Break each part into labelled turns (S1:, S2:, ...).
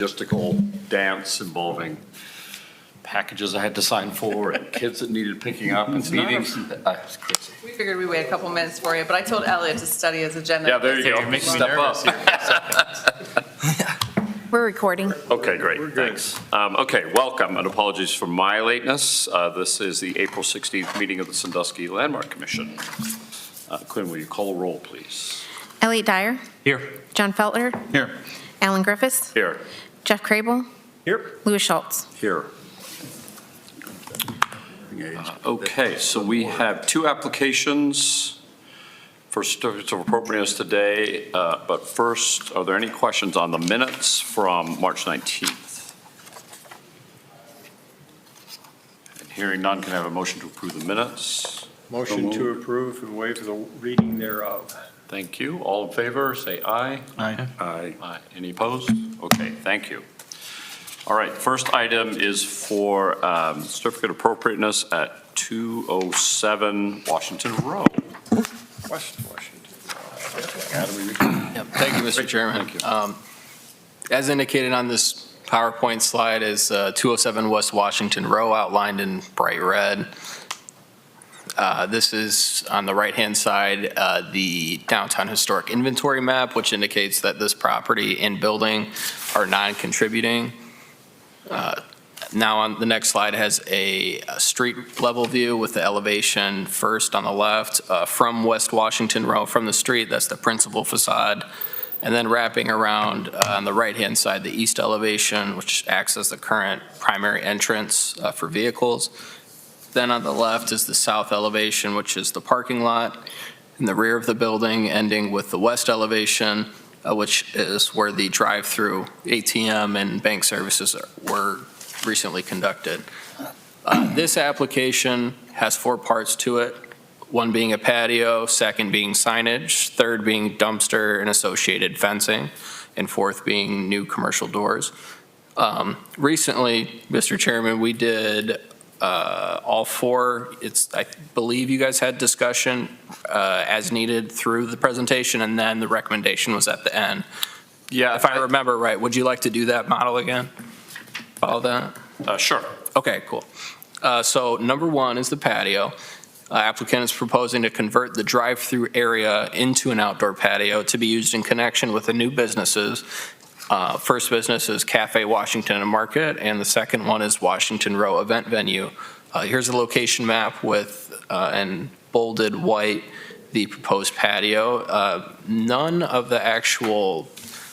S1: logistical dance involving packages I had to sign for and kids that needed picking up and meetings. It's crazy.
S2: We figured we'd wait a couple minutes for you, but I told Elliot to study his agenda.
S1: Yeah, there you go.
S3: You're making me
S1: Step
S3: nervous
S1: up.
S4: We're recording.
S1: Okay, great, thanks. Okay, welcome, and apologies for my lateness. This is the April 16th meeting of the Sandusky Landmark Commission. Quinn, will you call a roll, please?
S4: Elliot Dyer,
S3: Here.
S4: John Feltner,
S3: Here.
S4: Alan Griffiths,
S1: Here.
S4: Jeff Crable,
S3: Here.
S4: Louis Schultz.
S1: Here. Okay, so we have two applications for certificates of appropriateness today, but first, are there any questions on the minutes from March 19th? And hearing none, can I have a motion to approve the minutes?
S5: Motion to approve and waive the reading thereof.
S1: Thank you. All in favor, say aye.
S3: Aye.
S1: Aye. Any opposed? Okay, thank you. All right, first item is for certificate of appropriateness at 207 Washington Row.
S5: West Washington.
S6: Yep. Thank you, Mr. Chairman.
S1: Thank you.
S6: As indicated on this PowerPoint slide is 207 West Washington Row, outlined in bright red. This is on the right-hand side, the downtown historic inventory map, which indicates that this property and building are non-contributing. Now on the next slide has a street level view with the elevation first on the left from West Washington Row from the street. That's the principal facade. And then wrapping around on the right-hand side, the east elevation, which acts as the current primary entrance for vehicles. Then on the left is the south elevation, which is the parking lot in the rear of the building, ending with the west elevation, which is where the drive-through ATM and bank services were recently conducted. This application has four parts to it, one being a patio, second being signage, third being dumpster and associated fencing, and fourth being new commercial doors. Recently, Mr. Chairman, we did all four. I believe you guys had discussion as needed through the presentation, and then the recommendation was at the end.
S1: Yeah.
S6: If I remember right, would you like to do that model again? Follow that?
S1: Sure.
S6: Okay, cool. So number one is the patio. Applicant is proposing to convert the drive-through area into an outdoor patio to be used in connection with the new businesses. First business is Cafe Washington and Market, and the second one is Washington Row Event Venue. Here's a location map with, and bolded white, the proposed patio. None of the actual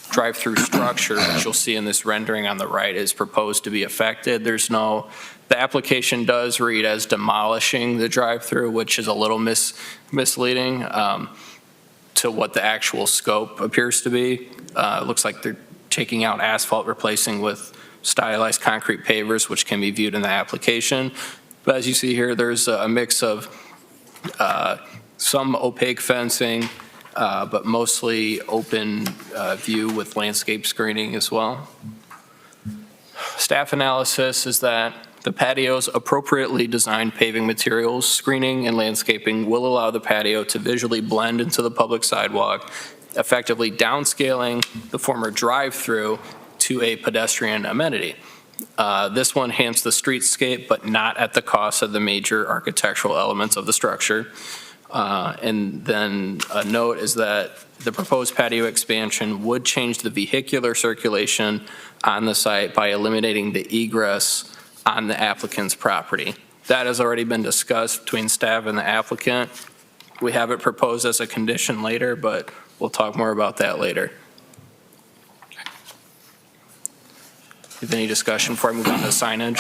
S6: drive-through structure, which you'll see in this rendering on the right, is proposed to be affected. The application does read as demolishing the drive-through, which is a little misleading to what the actual scope appears to be. It looks like they're taking out asphalt, replacing with stylized concrete pavers, which can be viewed in the application. But as you see here, there's a mix of some opaque fencing, but mostly open view with landscape screening as well. Staff analysis is that the patio's appropriately designed paving materials, screening, and landscaping will allow the patio to visually blend into the public sidewalk, effectively downscaling the former drive-through to a pedestrian amenity. This will enhance the streetscape, but not at the cost of the major architectural elements of the structure. And then a note is that the proposed patio expansion would change the vehicular circulation on the site by eliminating the egress on the applicant's property. That has already been discussed between staff and the applicant. We have it proposed as a condition later, but we'll talk more about that later. Have any discussion before I move on to signage?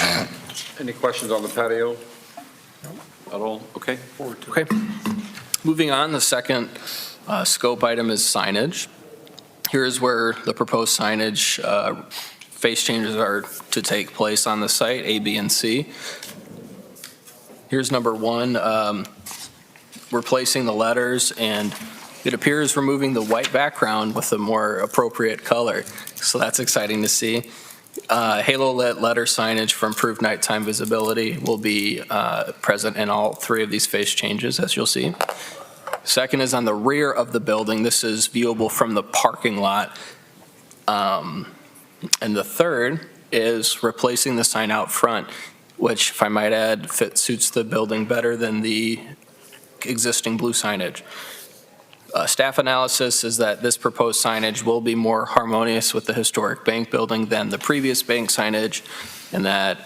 S1: Any questions on the patio at all? Okay.
S6: Okay. Moving on, the second scope item is signage. Here's where the proposed signage face changes are to take place on the site, A, B, and C. Here's number one, replacing the letters, and it appears removing the white background with a more appropriate color. So that's exciting to see. Halo lit letter signage for improved nighttime visibility will be present in all three of these face changes, as you'll see. Second is on the rear of the building. This is viewable from the parking lot. And the third is replacing the sign out front, which, if I might add, suits the building better than the existing blue signage. Staff analysis is that this proposed signage will be more harmonious with the historic bank building than the previous bank signage, and that,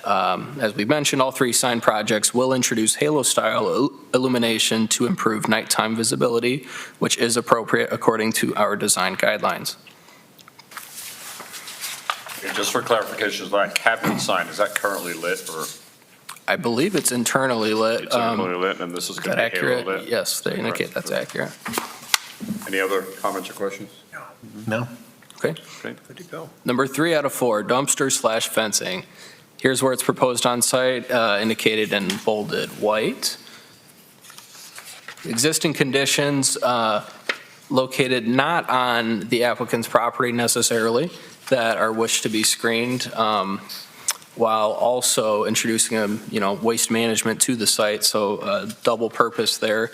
S6: as we mentioned, all three sign projects will introduce halo-style illumination to improve nighttime visibility, which is appropriate according to our design guidelines.
S1: And just for clarification, that cabinet sign, is that currently lit or
S6: I believe it's internally lit.
S1: it's internally lit, and this is
S6: Is
S1: going
S6: that
S1: to be halo
S6: accurate?
S1: lit?
S6: Yes, they indicate that's accurate.
S1: Any other comments or questions?
S3: No.
S6: Okay.
S5: Good to go.
S6: Number 3 out of 4, dumpster/fencing. Here's where it's proposed on site, indicated in bolded white. Existing conditions located not on the applicant's property necessarily that are wished to be screened, while also introducing waste management to the site, so double purpose there.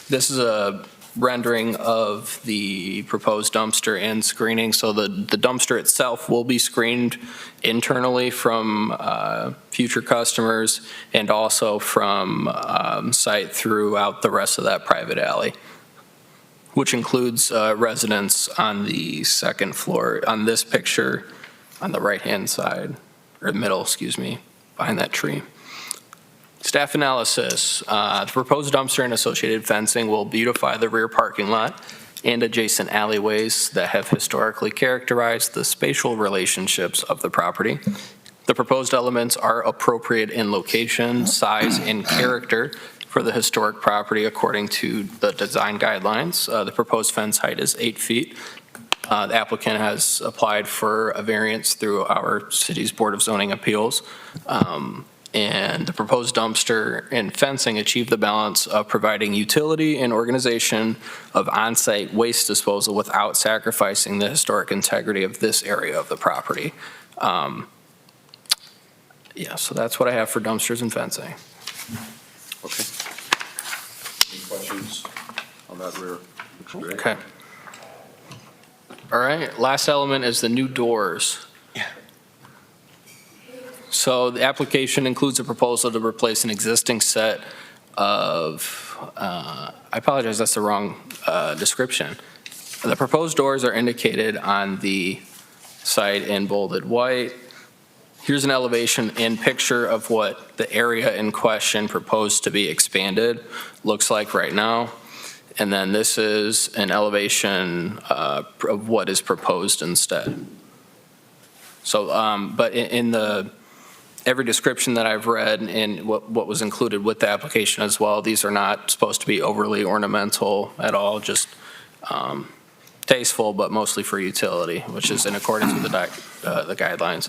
S6: This is a rendering of the proposed dumpster and screening, so the dumpster itself will be screened internally from future customers and also from site throughout the rest of that private alley, which includes residents on the second floor on this picture on the right-hand side, or middle, excuse me, behind that tree. Staff analysis, the proposed dumpster and associated fencing will beautify the rear parking lot and adjacent alleyways that have historically characterized the spatial relationships of the property. The proposed elements are appropriate in location, size, and character for the historic property according to the design guidelines. The proposed fence height is 8 feet. The applicant has applied for a variance through our city's Board of Zoning Appeals. And the proposed dumpster and fencing achieve the balance of providing utility and organization of on-site waste disposal without sacrificing the historic integrity of this area of the property. Yeah, so that's what I have for dumpsters and fencing.
S1: Okay. Any questions on that rear? Looks great.
S6: Okay. All right, last element is the new doors. So the application includes a proposal to replace an existing set of, I apologize, that's the wrong description. The proposed doors are indicated on the site in bolded white. Here's an elevation and picture of what the area in question proposed to be expanded looks like right now. And then this is an elevation of what is proposed instead. So, but in the every description that I've read and what was included with the application as well, these are not supposed to be overly ornamental at all, just tasteful, but mostly for utility, which is in accordance with the guidelines.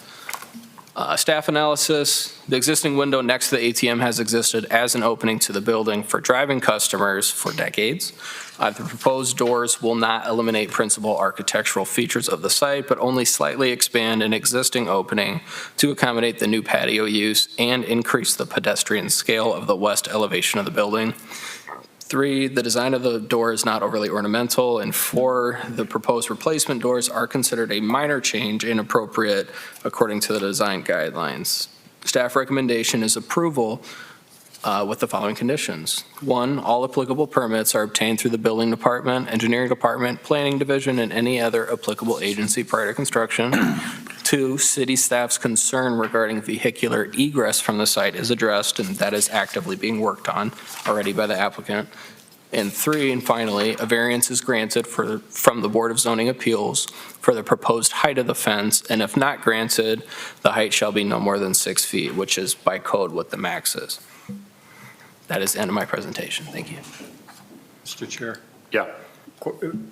S6: Staff analysis, the existing window next to the ATM has existed as an opening to the building for driving customers for decades. The proposed doors will not eliminate principal architectural features of the site, but only slightly expand an existing opening to accommodate the new patio use and increase the pedestrian scale of the west elevation of the building. 3, the design of the door is not overly ornamental, and 4, the proposed replacement doors are considered a minor change and appropriate according to the design guidelines. Staff recommendation is approval with the following conditions. 1, all applicable permits are obtained through the building department, engineering department, planning division, and any other applicable agency prior to construction. 2, city staff's concern regarding vehicular egress from the site is addressed, and that is actively being worked on already by the applicant. And 3, and finally, a variance is granted from the Board of Zoning Appeals for the proposed height of the fence, and if not granted, the height shall be no more than 6 feet, which is by code what the max is. That is the end of my presentation. Thank you.
S5: Mr. Chair,
S1: Yeah.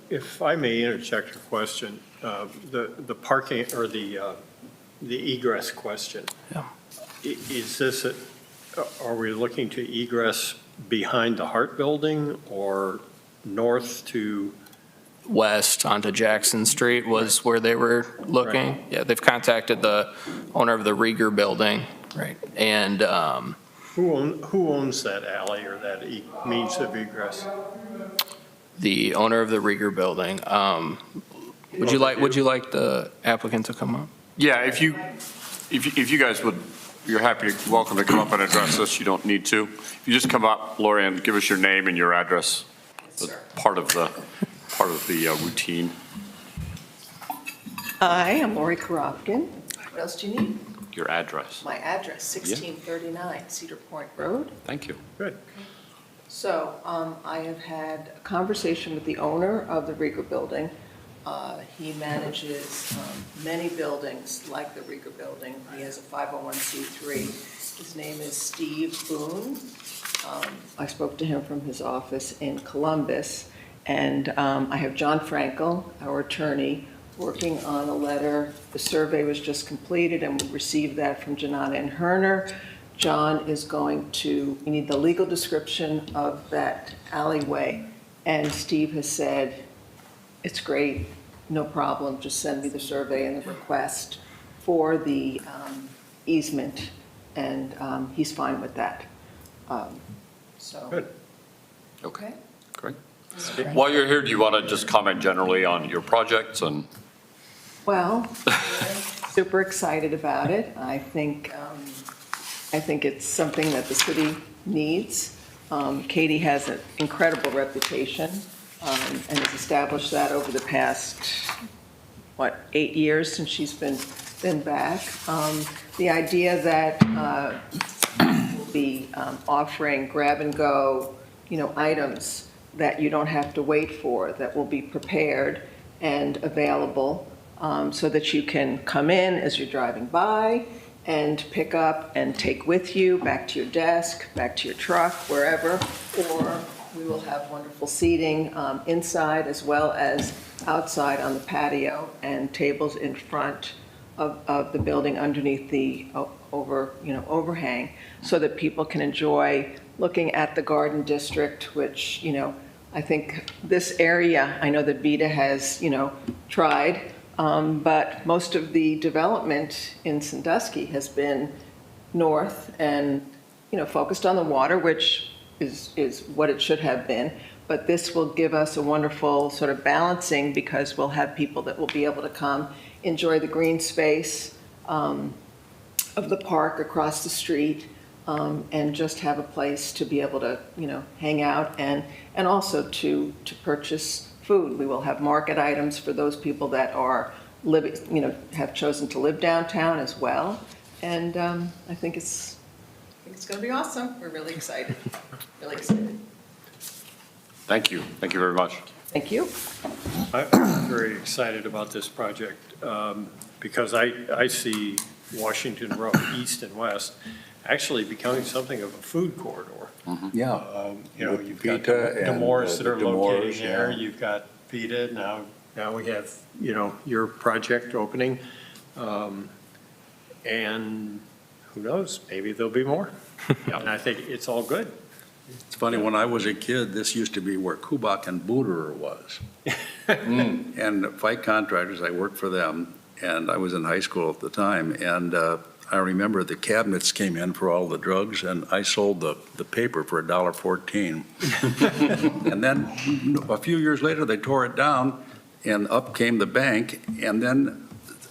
S5: if I may interject a question, the parking or the egress question.
S6: Yeah.
S5: Is this, are we looking to egress behind the Hart Building or north to?
S6: West onto Jackson Street was where they were looking.
S5: Right.
S6: Yeah, they've contacted the owner of the Rieger building, right? And
S5: Who owns that alley or that means of egress?
S6: the owner of the Rieger building, Would you like the applicant to come up?
S1: Yeah, if you guys would, you're welcome to come up and address this, you don't need to. If you just come up, Lori, and give us your name and your address. That's part of the routine.
S3: Hi, I'm Lori Korofkin. What else do you need?
S1: Your address.
S3: My address, 1639 Cedar Point Road.
S1: Thank you.
S5: Good.
S3: So I have had a conversation with the owner of the Rieger Building. He manages many buildings like the Rieger Building. He has a 501c3. His name is Steve Boone. I spoke to him from his office in Columbus. And I have John Frankel, our attorney, working on a letter. The survey was just completed, and we received that from Janana and Herner. John is going to, we need the legal description of that alleyway. And Steve has said, it's great, no problem, just send me the survey and the request for the easement, and he's fine with that. So.
S5: Good.
S1: Okay, great. While you're here, do you want to just comment generally on your projects and?
S3: Well, super excited about it. I think it's something that the city needs. Katie has an incredible reputation and has established that over the past, 8 years since she's been back. The idea that we'll be offering grab-and-go, items that you don't have to wait for, that will be prepared and available, so that you can come in as you're driving by and pick up and take with you back to your desk, back to your truck, wherever, or we will have wonderful seating inside as well as outside on the patio, and tables in front of the building underneath the overhang, so that people can enjoy looking at the garden district, which, I think this area, I know that Vita has, tried, but most of the development in Sandusky has been north and, focused on the water, which is what it should have been. But this will give us a wonderful sort of balancing, because we'll have people that will be able to come enjoy the green space of the park across the street, and just have a place to be able to, hang out and also to purchase food. We will have market items for those people that are living, have chosen to live downtown as well. And I think it's going to be awesome. We're really excited. Really excited.
S1: Thank you. Thank you very much.
S3: Thank you.
S5: I'm very excited about this project because I see Washington Road, east and west, actually becoming something of a food corridor.
S7: Yeah.
S5: You've got
S7: Vita and
S5: Demorse that are
S7: the
S5: located
S7: Demorse,
S5: there.
S7: yeah.
S5: You've got Vita. Now we have, your project opening. And who knows, maybe there'll be more. And I think it's all good.
S7: It's funny, when I was a kid, this used to be where Kubak and Booterer was. And Fight Contractors, I worked for them, and I was in high school at the time, and I remember the cabinets came in for all the drugs, and I sold the paper for $1.14. And then a few years later, they tore it down, and up came the bank, and then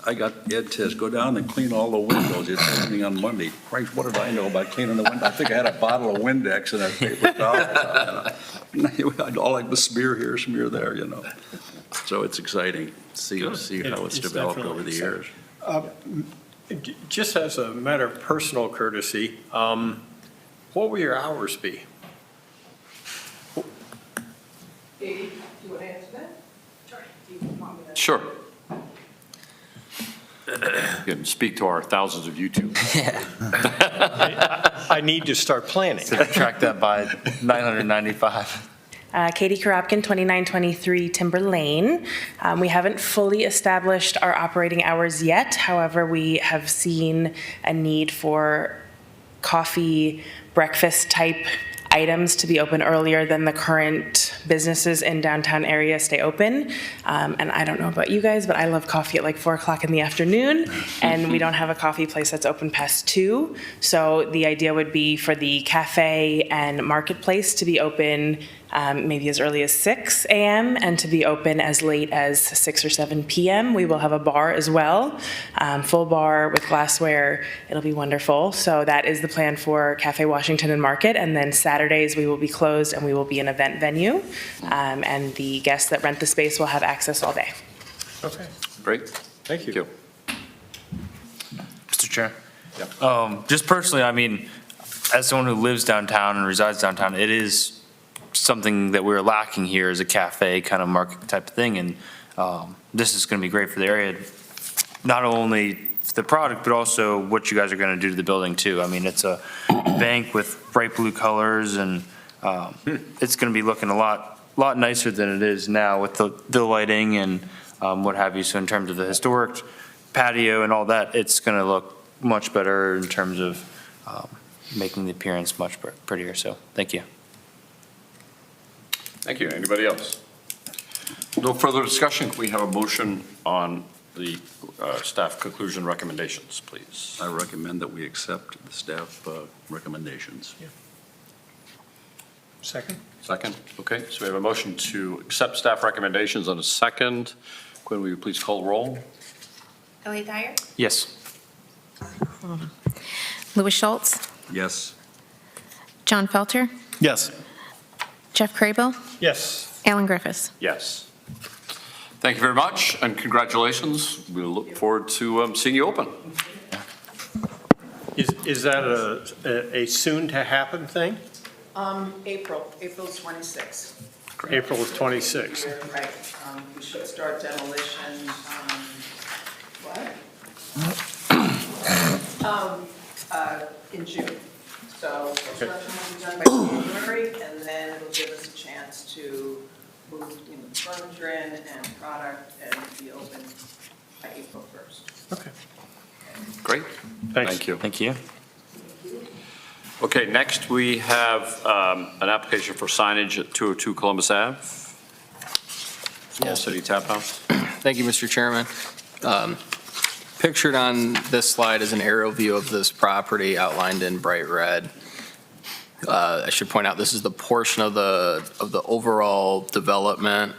S7: Ed says, go down and clean all the windows. It's happening on Monday. Christ, what did I know about cleaning the window? I think I had a bottle of Windex and a paper towel. I'd all like the smear here, smear there, So it's exciting to see how it's developed
S5: definitely
S7: over the years.
S5: Just as a matter of personal courtesy, what will your hours be?
S3: Katie, do you want to answer that?
S1: Sure. You can speak to our thousands of YouTube.
S5: I need to start planning.
S8: Subtract that by 995.
S9: Katie Korobkin, 2923 Timber Lane. We haven't fully established our operating hours yet. However, we have seen a need for coffee, breakfast type items to be open earlier than the current businesses in downtown area stay open. And I don't know about you guys, but I love coffee at like 4 o'clock in the afternoon, and we don't have a coffee place that's open past 2. So the idea would be for the cafe and marketplace to be open maybe as early as 6 a.m. and to be open as late as 6 or 7 p.m. We will have a bar as well, full bar with glassware. It'll be wonderful. So that is the plan for Cafe Washington and Market. And then Saturdays we will be closed and we will be an event venue. And the guests that rent the space will have access all day.
S5: Okay,
S1: Great.
S5: thank you.
S8: Mr. Chair.
S1: Yeah.
S8: Just personally, I mean, as someone who lives downtown and resides downtown, it is something that we're lacking here is a cafe kind of market type of thing. And this is going to be great for the area. Not only the product, but also what you guys are going to do to the building too. I mean, it's a bank with bright blue colors and it's going to be looking a lot nicer than it is now with the lighting and what have you. So in terms of the historic patio and all that, it's going to look much better in terms of making the appearance much prettier. So thank you.
S1: Thank you. Anybody else? No further discussion. Can we have a motion on the staff conclusion recommendations, please?
S7: I recommend that we accept the staff recommendations.
S5: Second?
S1: Second? Okay, so we have a motion to accept staff recommendations and a second. Quinn, will you please call roll?
S4: Elliot Dyer?
S8: Yes.
S4: Louis Schultz?
S7: Yes.
S4: John Felter?
S8: Yes.
S4: Jeff Crable?
S5: Yes.
S4: Alan Griffiths?
S1: Yes. Thank you very much, and congratulations. We'll look forward to seeing you open.
S5: Is that a soon-to-happen thing?
S3: April 26th.
S5: April of 26.
S3: Right, we should start demolition, in June. So construction will be done by January, and then it'll give us a chance to move, the furniture in and product and be open by April 1st.
S5: Okay.
S1: Great.
S5: Thanks.
S1: Thank you.
S8: Thank you.
S1: Okay, next we have an application for signage at 202 Columbus Ave. Small City Tap House.
S6: Thank you, Mr. Chairman. Pictured on this slide is an aerial view of this property outlined in bright red. I should point out this is the portion of the overall development.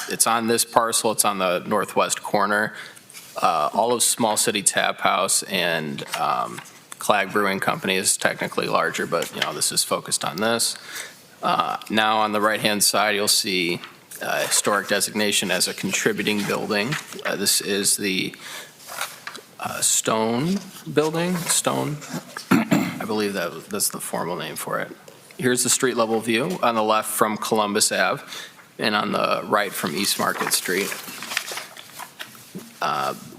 S6: It's on this parcel. It's on the northwest corner. All of Small City Tap House and Clag Brewing Company is technically larger, but this is focused on this. Now on the right-hand side, you'll see historic designation as a contributing building. This is the Stone Building, Stone, I believe that's the formal name for it. Here's the street level view on the left from Columbus Ave and on the right from East Market Street.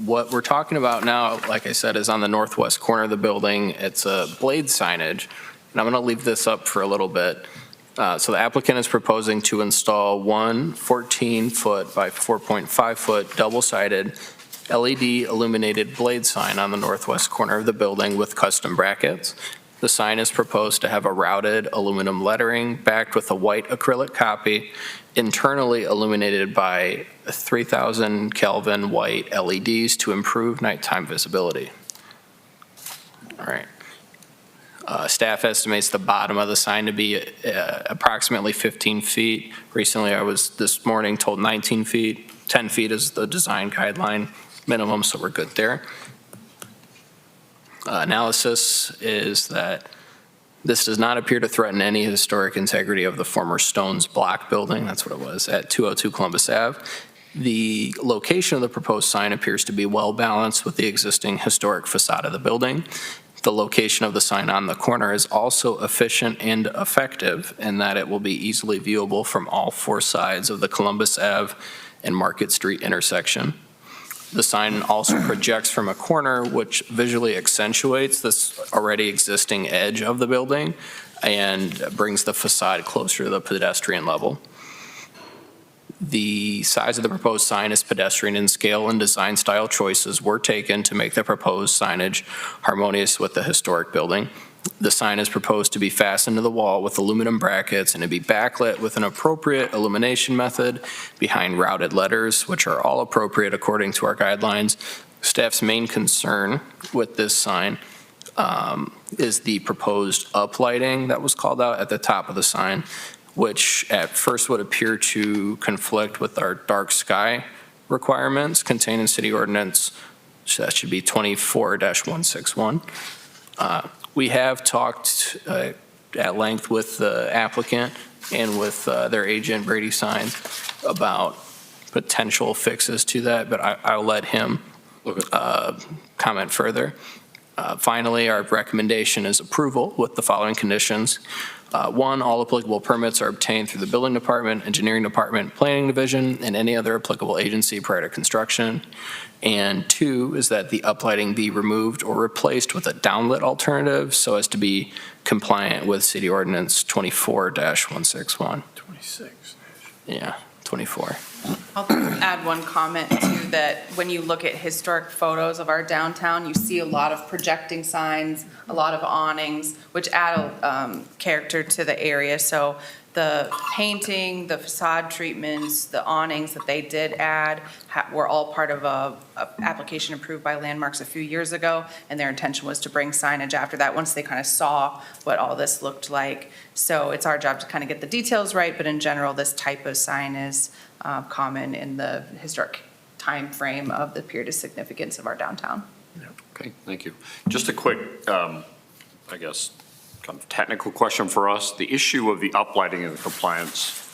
S6: What we're talking about now, like I said, is on the northwest corner of the building. It's a blade signage, and I'm going to leave this up for a little bit. So the applicant is proposing to install one 14-foot by 4.5-foot double-sided LED illuminated blade sign on the northwest corner of the building with custom brackets. The sign is proposed to have a routed aluminum lettering backed with a white acrylic copy, internally illuminated by 3,000 Kelvin white LEDs to improve nighttime visibility. All right. Staff estimates the bottom of the sign to be approximately 15 feet. Recently, I was this morning told 19 feet. 10 feet is the design guideline minimum, so we're good there. Analysis is that this does not appear to threaten any historic integrity of the former Stones Block building, that's what it was, at 202 Columbus Ave. The location of the proposed sign appears to be well balanced with the existing historic facade of the building. The location of the sign on the corner is also efficient and effective in that it will be easily viewable from all four sides of the Columbus Ave and Market Street intersection. The sign also projects from a corner, which visually accentuates this already existing edge of the building and brings the facade closer to the pedestrian level. The size of the proposed sign is pedestrian in scale, and design style choices were taken to make the proposed signage harmonious with the historic building. The sign is proposed to be fastened to the wall with aluminum brackets and to be backlit with an appropriate illumination method behind routed letters, which are all appropriate according to our guidelines. Staff's main concern with this sign is the proposed uplighting that was called out at the top of the sign. which at first would appear to conflict with our dark sky requirements contained in city ordinance. So that should be 24-161. We have talked at length with the applicant and with their agent, Brady Signs, about potential fixes to that, but I'll let him comment further. Finally, our recommendation is approval with the following conditions. One, all applicable permits are obtained through the building department, engineering department, planning division, and any other applicable agency prior to construction. And two is that the uplighting be removed or replaced with a downlit alternative so as to be compliant with city ordinance 24-161.
S5: 26.
S6: Yeah, 24.
S2: I'll add one comment too, that when you look at historic photos of our downtown, you see a lot of projecting signs, a lot of awnings, which add character to the area. So the painting, the facade treatments, the awnings that they did add were all part of a application approved by Landmarks a few years ago, and their intention was to bring signage after that, once they kind of saw what all this looked like. So it's our job to kind of get the details right, but in general, this type of sign is common in the historic time frame of the period of significance of our downtown.
S1: Okay, thank you. Just a quick, I guess, kind of technical question for us. The issue of the uplighting and the compliance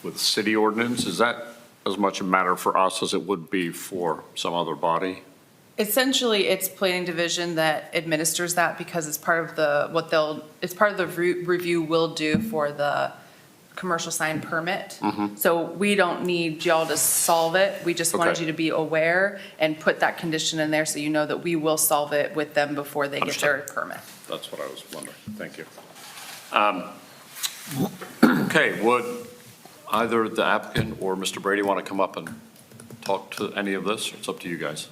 S1: with city ordinance, is that as much a matter for us as it would be for some other body?
S2: Essentially, it's planning division that administers that because it's part of the, it's part of the review we'll do for the commercial sign permit. So we don't need y'all to solve it. We just wanted
S1: Okay.
S2: you to be aware and put that condition in there so you know that we will solve it with them before they get their permit.
S1: That's what I was wondering. Thank you. Okay, would either the applicant or Mr. Brady want to come up and talk to any of this? It's up to you guys.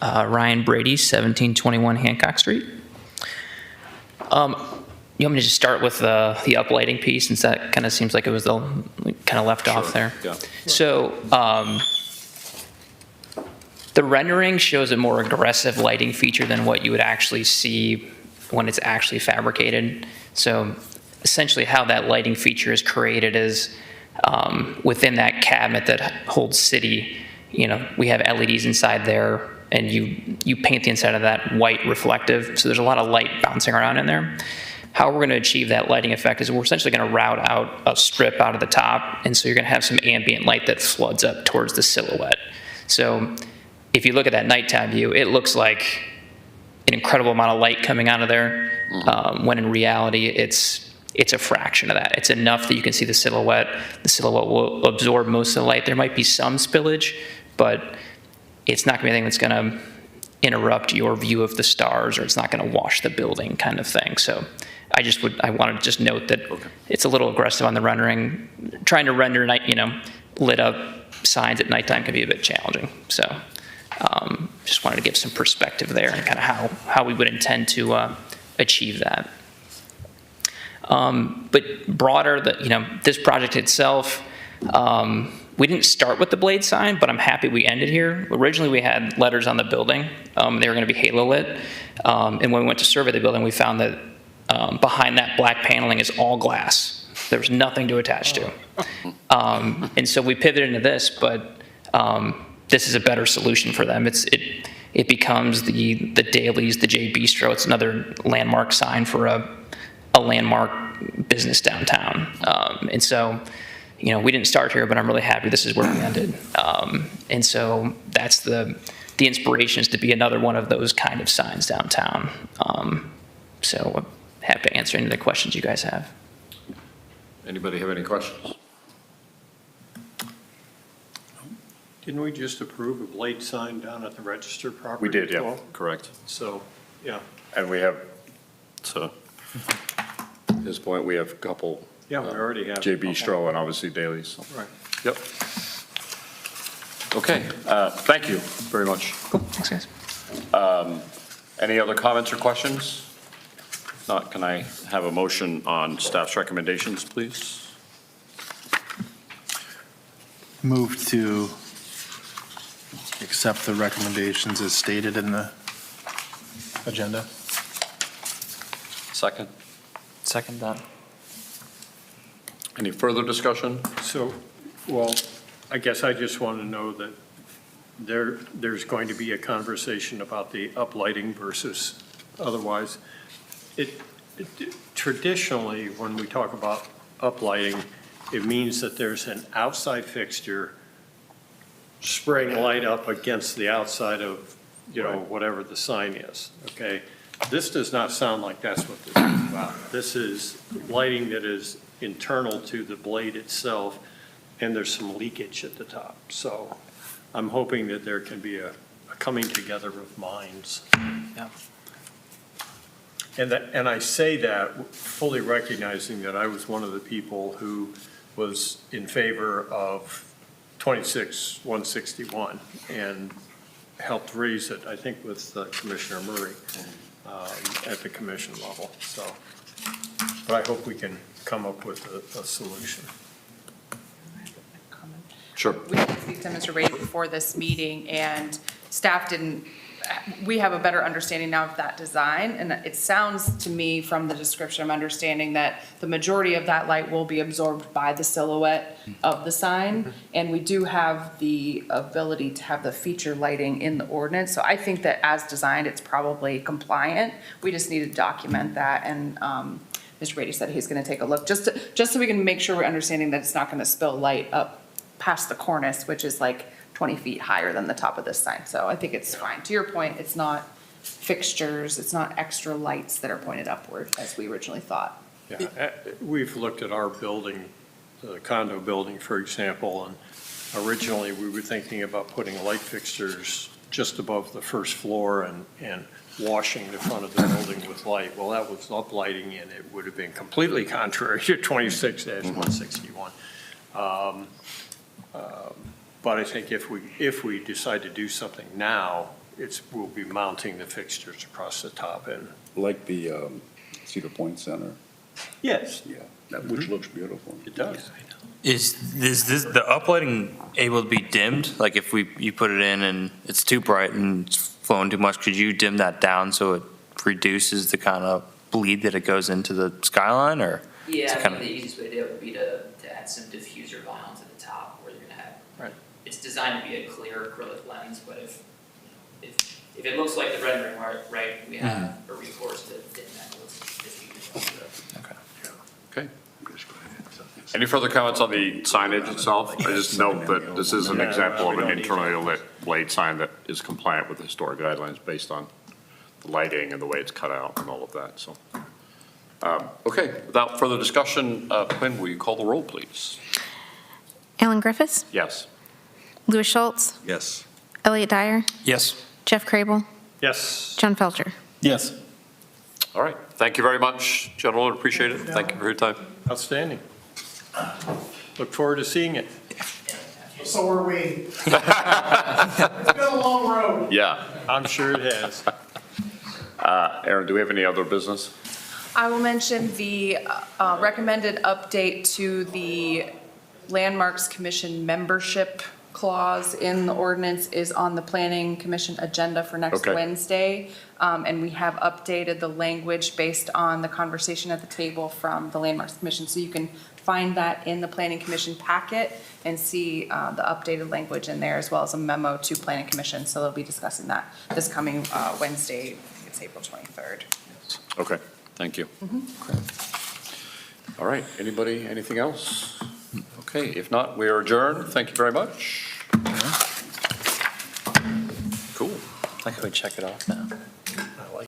S10: Ryan Brady, 1721 Hancock Street. You want me to just start with the uplighting piece, since that kind of seems like it was the kind of left off there?
S1: Yeah.
S10: So the rendering shows a more aggressive lighting feature than what you would actually see when it's actually fabricated. So essentially how that lighting feature is created is within that cabinet that holds city, we have LEDs inside there, and you paint the inside of that white reflective. So there's a lot of light bouncing around in there. How we're going to achieve that lighting effect is we're essentially going to route out a strip out of the top, and so you're going to have some ambient light that floods up towards the silhouette. So if you look at that nighttime view, it looks like an incredible amount of light coming out of there, when in reality it's a fraction of that. It's enough that you can see the silhouette. The silhouette will absorb most of the light. There might be some spillage, but it's not going to be anything that's going to interrupt your view of the stars, or it's not going to wash the building kind of thing. So I wanted to just note that it's a little aggressive on the rendering. Trying to render lit up signs at nighttime can be a bit challenging. So just wanted to give some perspective there and kind of how we would intend to achieve that. But broader, this project itself, we didn't start with the blade sign, but I'm happy we ended here. Originally, we had letters on the building. They were going to be halo lit. And when we went to survey the building, we found that behind that black paneling is all glass. There was nothing to attach to. And so we pivoted into this, but this is a better solution for them. It becomes the Dailies, the J Bistro. It's another landmark sign for a landmark business downtown. And so, we didn't start here, but I'm really happy this is where we ended. And so that's the inspiration, is to be another one of those kind of signs downtown. So I'm happy to answer any of the questions you guys have.
S1: Anybody have any questions?
S5: Didn't we just approve a blade sign down at the Register property?
S1: We did,
S5: as
S1: yeah,
S5: well?
S1: correct.
S5: So, yeah.
S1: And we have, to his point, we have a couple.
S5: Yeah, we already have.
S1: J Bistro and obviously Dailies.
S5: Right.
S1: Yep. Okay, thank you very much.
S10: Cool, thanks guys.
S1: Any other comments or questions? If not, can I have a motion on staff's recommendations, please?
S11: Move to accept the recommendations as stated in the agenda.
S1: Second.
S8: Second that.
S1: Any further discussion?
S5: So, well, I guess I just want to know that there's going to be a conversation about the uplighting versus otherwise. Traditionally, when we talk about uplighting, it means that there's an outside fixture spraying light up against the outside of, whatever the sign is, okay? This does not sound like that's what this is about. This is lighting that is internal to the blade itself, and there's some leakage at the top. So I'm hoping that there can be a coming together of minds.
S8: Yeah.
S5: And I say that fully recognizing that I was one of the people who was in favor of 26-161 and helped raise it, I think, with Commissioner Murray at the commission level. So, but I hope we can come up with a solution.
S1: Sure.
S2: We did speak to Mr. Rady before this meeting, and staff didn't, we have a better understanding now of that design, and it sounds to me from the description, I'm understanding that the majority of that light will be absorbed by the silhouette of the sign, and we do have the ability to have the feature lighting in the ordinance, so I think that as designed, it's probably compliant. We just need to document that, and Mr. Rady said he's gonna take a look, just so we can make sure we're understanding that it's not gonna spill light up past the cornice, which is like 20 feet higher than the top of this sign. So I think it's fine. To your point, it's not fixtures, it's not extra lights that are pointed upward as we originally thought.
S5: Yeah, we've looked at our building, the condo building, for example, and originally we were thinking about putting light fixtures just above the first floor and washing the front of the building with light. Well, that was uplighting, and it would have been completely contrary to 26-161. But I think if we decide to do something now, we'll be mounting the fixtures across the top end.
S7: Like the Cedar Point Center,
S5: Yes,
S7: yeah, which looks beautiful.
S5: it does.
S8: Is the uplighting able to be dimmed? Like if you put it in and it's too bright and it's flowing too much, could you dim that down so it reduces the kind of bleed that it goes into the skyline, or?
S12: Yeah,
S8: kind
S12: I
S8: of-
S12: think the easiest way to do it would be to add some diffuser vinyl to the top where you're gonna have.
S8: Right.
S12: It's designed to be a clear acrylic lens, but if it looks like the rendering, right, we have a recourse to dim that with diffuser.
S1: Okay. Any further comments on the signage itself? I just note that this is an example of an internally lit blade sign that is compliant with historic guidelines based on the lighting and the way it's cut out and all of that, so. Okay, without further discussion, Quinn, will you call the roll, please?
S4: Alan Griffiths,
S1: Yes.
S4: Louis Schultz,
S7: Yes.
S4: Elliot Dyer,
S8: Yes.
S4: Jeff Crable,
S5: Yes.
S4: John Felter.
S11: Yes.
S1: All right, thank you very much, gentlemen, appreciate it. Thank you for your time.
S5: Outstanding. Look forward to seeing it.
S13: So are we. It's been a long road.
S1: Yeah.
S5: I'm sure it has.
S1: Aaron, do we have any other business?
S2: I will mention the recommended update to the Landmarks Commission membership clause in the ordinance is on the Planning Commission agenda for next
S1: Okay.
S2: Wednesday. And we have updated the language based on the conversation at the table from the Landmarks Commission. So you can find that in the Planning Commission packet and see the updated language in there, as well as a memo to Planning Commission. So they'll be discussing that this coming Wednesday, I think it's April 23rd.
S1: Okay, thank you. All right, anybody, anything else? Okay, if not, we are adjourned. Thank you very much. Cool.
S8: I could check it off now.